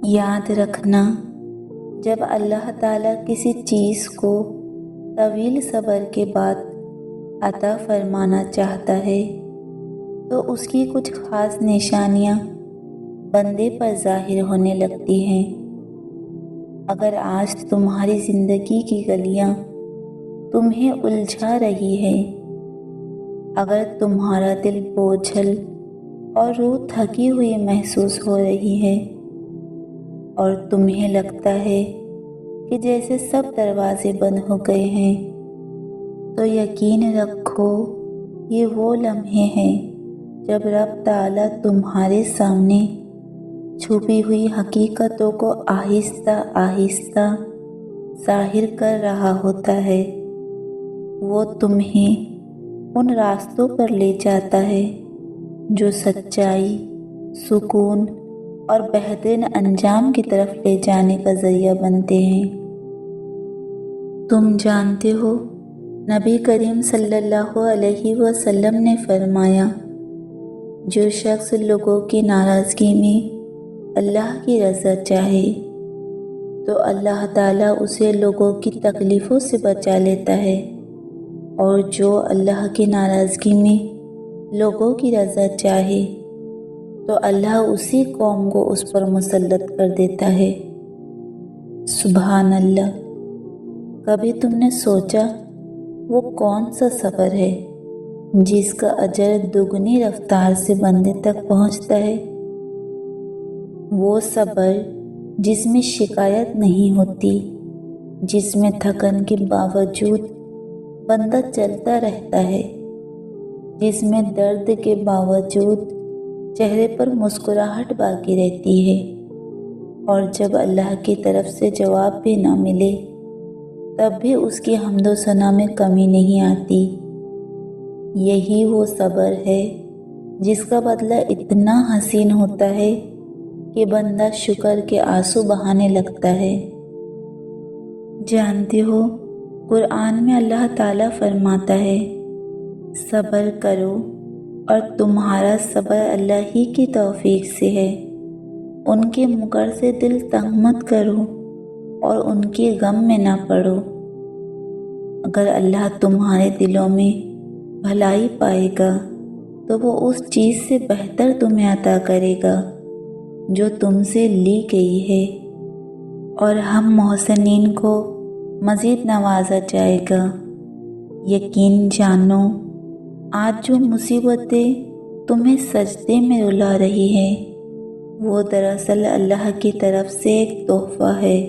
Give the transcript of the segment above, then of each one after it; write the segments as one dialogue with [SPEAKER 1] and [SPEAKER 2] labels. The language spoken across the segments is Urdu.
[SPEAKER 1] یاد رکھنا، جب اللہ تعالیٰ کسی چیز کو طویل صبر کے بعد عطا فرمانا چاہتا ہے تو اس کی کچھ خاص نشانیاں بندے پر ظاہر ہونے لگتی ہیں۔ اگر آج تمہاری زندگی کی گلیاں تمہیں الجھا رہی ہے، اگر تمہارا دل بوجھل اور روح تھکی ہوئی محسوس ہو رہی ہے اور تمہیں لگتا ہے کہ جیسے سب دروازے بند ہو گئے ہیں، تو یقین رکھو یہ وہ لمحے ہیں جب رب تعالیٰ تمہارے سامنے چھپی ہوئی حقیقتوں کو آہستہ آہستہ ظاہر کر رہا ہوتا ہے۔ وہ تمہیں ان راستوں پر لے جاتا ہے جو سچائی، سکون اور بہترین انجام کی طرف لے جانے کا ذریعہ بنتے ہیں۔ تم جانتے ہو، نبی کریم صلی اللہ علیہ وسلم نے فرمایا، جو شخص لوگوں کی ناراضگی میں اللہ کی رضا چاہے تو اللہ تعالیٰ اسے لوگوں کی تکلیفوں سے بچا لیتا ہے، اور جو اللہ کی ناراضگی میں لوگوں کی رضا چاہے تو اللہ اسی قوم کو اس پر مسلط کر دیتا ہے۔ سبحان اللہ! کبھی تم نے سوچا وہ کون سا صبر ہے جس کا اجر دگنی رفتار سے بندے تک پہنچتا ہے؟ وہ صبر جس میں شکایت نہیں ہوتی، جس میں تھکن کے باوجود بندہ چلتا رہتا ہے، جس میں درد کے باوجود چہرے پر مسکراہٹ باقی رہتی ہے، اور جب اللہ کی طرف سے جواب بھی نہ ملے تب بھی اس کی حمد و ثنا میں کمی نہیں آتی۔ یہی وہ صبر ہے جس کا بدلہ اتنا حسین ہوتا ہے کہ بندہ شکر کے آنسو بہانے لگتا ہے۔ جانتے ہو، قرآن میں اللہ تعالیٰ فرماتا ہے، صبر کرو اور تمہارا صبر اللہ ہی کی توفیق سے ہے۔ ان کے مکر سے دل تنگ مت کرو اور ان کے غم میں نہ پڑو۔ اگر اللہ تمہارے دلوں میں بھلائی پائے گا تو وہ اس چیز سے بہتر تمہیں عطا کرے گا جو تم سے لی گئی ہے، اور ہم محسنین کو مزید نوازا جائے گا۔ یقین جانو، آج جو مصیبتیں تمہیں سجدے میں رلا رہی ہیں وہ دراصل اللہ کی طرف سے ایک تحفہ ہے،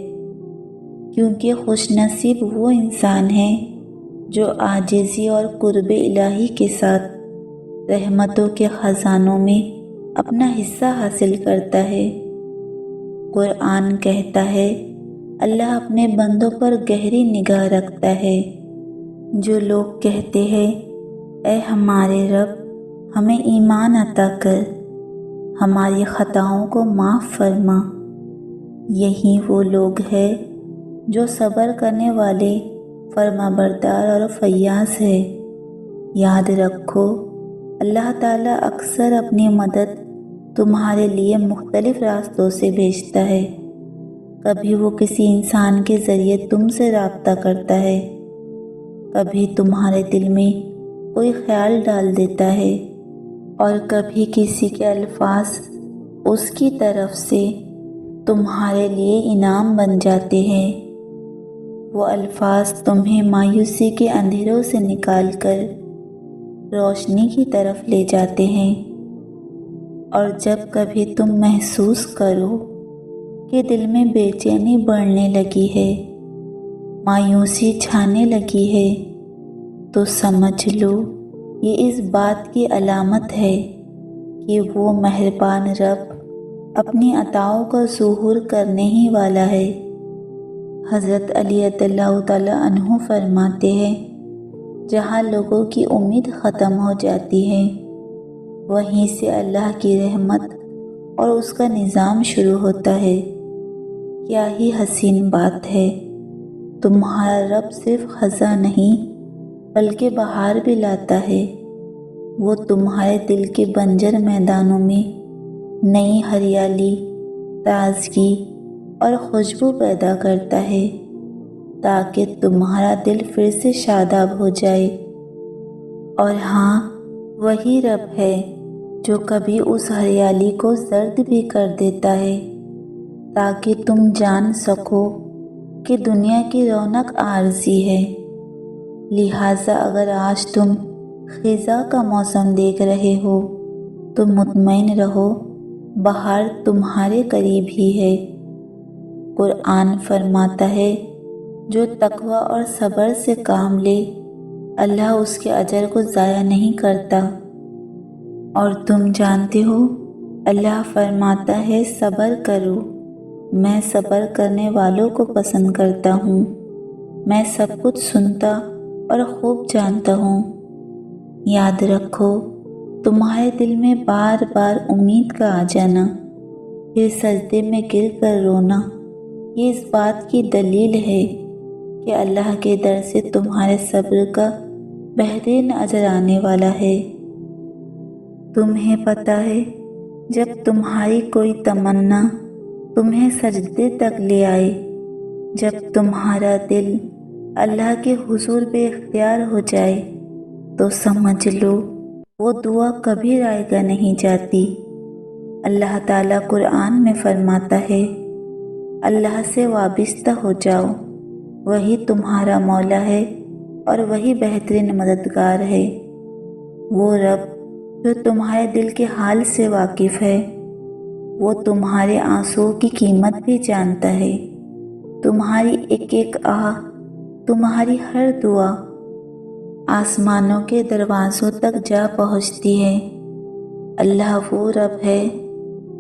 [SPEAKER 1] کیونکہ خوش نصیب وہ انسان ہے جو عاجزی اور قرب الہی کے ساتھ رحمتوں کے خزانوں میں اپنا حصہ حاصل کرتا ہے۔ قرآن کہتا ہے، اللہ اپنے بندوں پر گہری نگاہ رکھتا ہے۔ جو لوگ کہتے ہیں، اے ہمارے رب، ہمیں ایمان عطا کر، ہماری خطاؤں کو معاف فرما، یہی وہ لوگ ہیں جو صبر کرنے والے، فرما بردار اور فیاض ہے۔ یاد رکھو، اللہ تعالیٰ اکثر اپنی مدد تمہارے لیے مختلف راستوں سے بھیجتا ہے۔ کبھی وہ کسی انسان کے ذریعے تم سے رابطہ کرتا ہے، کبھی تمہارے دل میں کوئی خیال ڈال دیتا ہے، اور کبھی کسی کے الفاظ اس کی طرف سے تمہارے لیے انعام بن جاتے ہیں۔ وہ الفاظ تمہیں مایوسی کے اندھیروں سے نکال کر روشنی کی طرف لے جاتے ہیں، اور جب کبھی تم محسوس کرو کہ دل میں بے چینی بڑھنے لگی ہے، مایوسی چھانے لگی ہے، تو سمجھ لو یہ اس بات کی علامت ہے کہ وہ مہربان رب اپنی عطاؤں کا ظہور کرنے ہی والا ہے۔ حضرت علی رضی اللہ تعالیٰ عنہ فرماتے ہیں، جہاں لوگوں کی امید ختم ہو جاتی ہے، وہیں سے اللہ کی رحمت اور اس کا نظام شروع ہوتا ہے۔ کیا ہی حسین بات ہے! تمہارا رب صرف خزاں نہیں بلکہ بہار بھی لاتا ہے۔ وہ تمہارے دل کے بنجر میدانوں میں نئی ہریالی، تازگی اور خوشبو پیدا کرتا ہے تاکہ تمہارا دل پھر سے شاداب ہو جائے۔ اور ہاں، وہی رب ہے جو کبھی اس ہریالی کو زرد بھی کر دیتا ہے تاکہ تم جان سکو کہ دنیا کی رونق عارضی ہے۔ لہٰذا اگر آج تم خزاں کا موسم دیکھ رہے ہو تو مطمئن رہو، بہار تمہارے قریب ہی ہے۔ قرآن فرماتا ہے، جو تقوی اور صبر سے کام لے اللہ اس کے اجر کو ضائع نہیں کرتا۔ اور تم جانتے ہو اللہ فرماتا ہے، صبر کرو، میں صبر کرنے والوں کو پسند کرتا ہوں، میں سب کچھ سنتا اور خوب جانتا ہوں۔ یاد رکھو، تمہارے دل میں بار بار امید کا آ جانا، پھر سجدے میں گر کر رونا، یہ اس بات کی دلیل ہے کہ اللہ کے در سے تمہارے صبر کا بہترین اجر آنے والا ہے۔ تمہیں پتہ ہے، جب تمہاری کوئی تمنا تمہیں سجدے تک لے آئے، جب تمہارا دل اللہ کے حضور بے اختیار ہو جائے، تو سمجھ لو وہ دعا کبھی رائگاں نہیں جاتی۔ اللہ تعالیٰ قرآن میں فرماتا ہے، اللہ سے وابستہ ہو جاؤ، وہی تمہارا مولا ہے اور وہی بہترین مددگار ہے۔ وہ رب جو تمہارے دل کے حال سے واقف ہے، وہ تمہارے آنسوؤں کی قیمت بھی جانتا ہے۔ تمہاری ایک ایک آہ، تمہاری ہر دعا آسمانوں کے دروازوں تک جا پہنچتی ہے۔ اللہ وہ رب ہے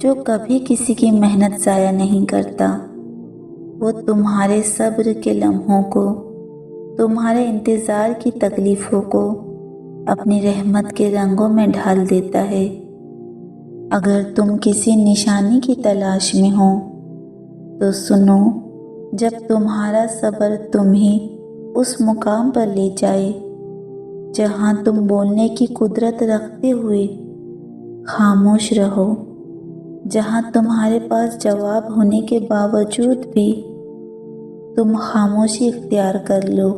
[SPEAKER 1] جو کبھی کسی کی محنت ضائع نہیں کرتا۔ وہ تمہارے صبر کے لمحوں کو، تمہارے انتظار کی تکلیفوں کو اپنی رحمت کے رنگوں میں ڈھال دیتا ہے۔ اگر تم کسی نشانی کی تلاش میں ہو تو سنو، جب تمہارا صبر تمہیں اس مقام پر لے جائے جہاں تم بولنے کی قدرت رکھتے ہوئے خاموش رہو، جہاں تمہارے پاس جواب ہونے کے باوجود بھی تم خاموشی اختیار کر لو،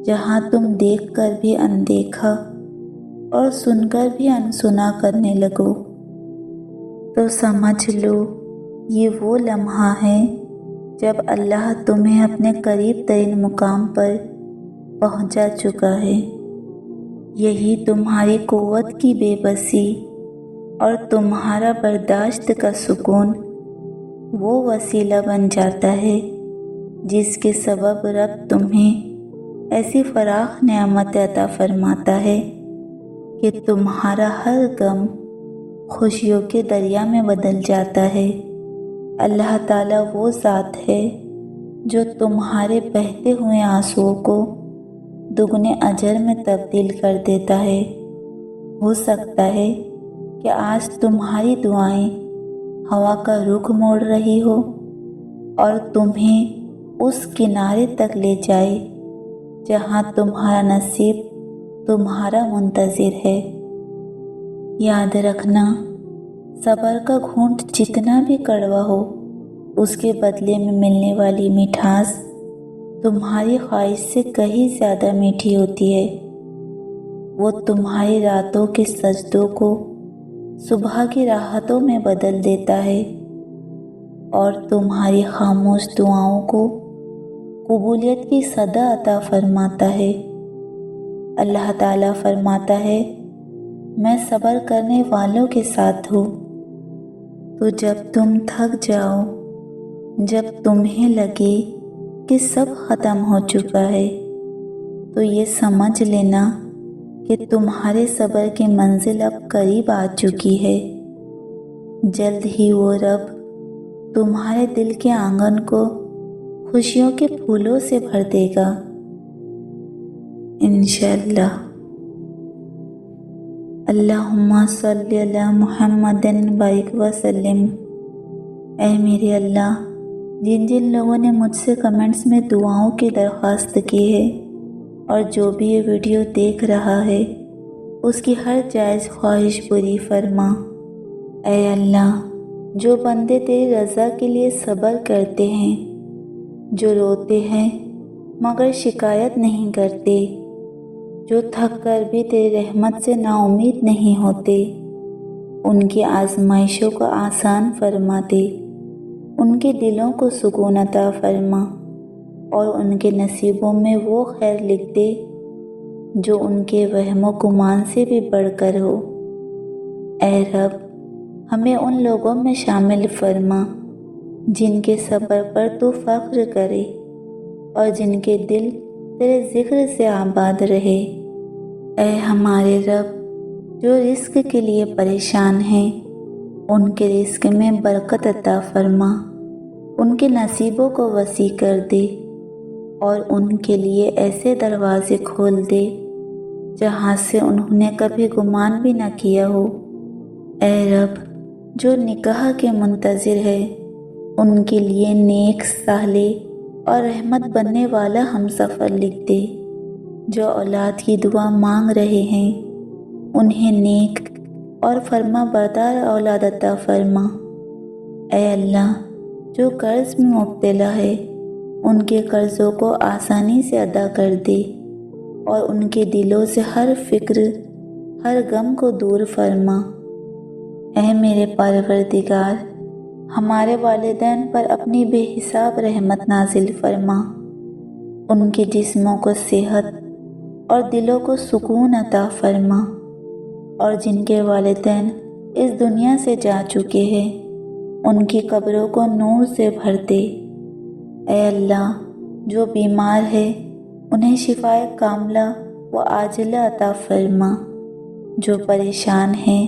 [SPEAKER 1] جہاں تم دیکھ کر بھی اندیکھا اور سن کر بھی انسنا کرنے لگو، تو سمجھ لو یہ وہ لمحہ ہے جب اللہ تمہیں اپنے قریب ترین مقام پر پہنچا چکا ہے۔ یہی تمہاری قوت کی بے بسی اور تمہارا برداشت کا سکون وہ وسیلہ بن جاتا ہے جس کے سبب رب تمہیں ایسی فراخ نعمت عطا فرماتا ہے کہ تمہارا ہر غم خوشیوں کے دریا میں بدل جاتا ہے۔ اللہ تعالیٰ وہ ذات ہے جو تمہارے بہتے ہوئے آنسوؤں کو دگنے اجر میں تبدیل کر دیتا ہے۔ ہو سکتا ہے کہ آج تمہاری دعائیں ہوا کا رخ موڑ رہی ہو اور تمہیں اس کنارے تک لے جائے جہاں تمہارا نصیب تمہارا منتظر ہے۔ یاد رکھنا، صبر کا گھونٹ جتنا بھی کڑوا ہو، اس کے بدلے میں ملنے والی مٹھاس تمہاری خواہش سے کہیں زیادہ میٹھی ہوتی ہے۔ وہ تمہاری راتوں کے سجدوں کو صبح کی راحتوں میں بدل دیتا ہے اور تمہاری خاموش دعاؤں کو قبولیت کی صدا عطا فرماتا ہے۔ اللہ تعالیٰ فرماتا ہے، میں صبر کرنے والوں کے ساتھ ہوں۔ تو جب تم تھک جاؤ، جب تمہیں لگے کہ سب ختم ہو چکا ہے، تو یہ سمجھ لینا کہ تمہارے صبر کی منزل اب قریب آ چکی ہے۔ جلد ہی وہ رب تمہارے دل کے آنگن کو خوشیوں کے پھولوں سے بھر دے گا، انشاءاللہ۔ اللہم صلی علی محمد بارک وسلم۔ اے میرے اللہ، جن جن لوگوں نے مجھ سے کمنٹس میں دعاؤں کی درخواست کی ہے اور جو بھی یہ ویڈیو دیکھ رہا ہے، اس کی ہر جائز خواہش پوری فرما۔ اے اللہ، جو بندے تیری رضا کے لیے صبر کرتے ہیں، جو روتے ہیں مگر شکایت نہیں کرتے، جو تھک کر بھی تیری رحمت سے نا امید نہیں ہوتے، ان کی آزمائشوں کو آسان فرما دے، ان کے دلوں کو سکون عطا فرما اور ان کے نصیبوں میں وہ خیر لکھ دے جو ان کے وہم و گمان سے بھی بڑھ کر ہو۔ اے رب، ہمیں ان لوگوں میں شامل فرما جن کے صبر پر تو فخر کرے اور جن کے دل تیرے ذکر سے آباد رہے۔ اے ہمارے رب، جو رزق کے لیے پریشان ہیں ان کے رزق میں برکت عطا فرما، ان کے نصیبوں کو وسیع کر دے اور ان کے لیے ایسے دروازے کھول دے جہاں سے انہوں نے کبھی گمان بھی نہ کیا ہو۔ اے رب، جو نکاح کے منتظر ہے ان کے لیے نیک، صالح اور رحمت بننے والا ہم سفر لکھ دے۔ جو اولاد کی دعا مانگ رہے ہیں انہیں نیک اور فرما بردار اولاد عطا فرما۔ اے اللہ، جو قرض میں مبتلا ہے ان کے قرضوں کو آسانی سے ادا کر دے اور ان کے دلوں سے ہر فکر، ہر غم کو دور فرما۔ اے میرے پروردگار، ہمارے والدین پر اپنی بے حساب رحمت نازل فرما، ان کے جسموں کو صحت اور دلوں کو سکون عطا فرما، اور جن کے والدین اس دنیا سے جا چکے ہیں ان کی قبروں کو نور سے بھر دے۔ اے اللہ، جو بیمار ہے انہیں شفائے کاملہ و عاجلہ عطا فرما، جو پریشان ہیں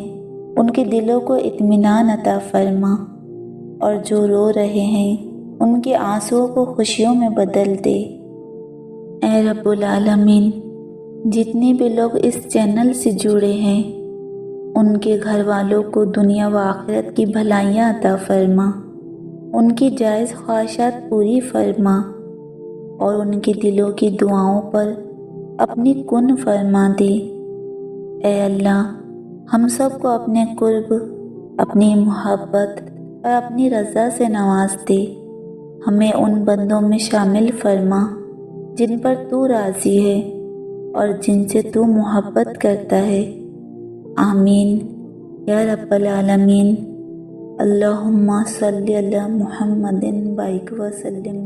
[SPEAKER 1] ان کے دلوں کو اطمینان عطا فرما، اور جو رو رہے ہیں ان کے آنسوؤں کو خوشیوں میں بدل دے۔ اے رب العالمین، جتنے بھی لوگ اس چینل سے جڑے ہیں ان کے گھر والوں کو دنیا و آخرت کی بھلائیاں عطا فرما، ان کی جائز خواہشات پوری فرما اور ان کے دلوں کی دعاؤں پر اپنی کن فرما دے۔ اے اللہ، ہم سب کو اپنے قرب، اپنی محبت اور اپنی رضا سے نواز دے۔ ہمیں ان بندوں میں شامل فرما جن پر تو راضی ہے اور جن سے تو محبت کرتا ہے۔ آمین یا رب العالمین۔ اللہم صلی علی محمد وسلم۔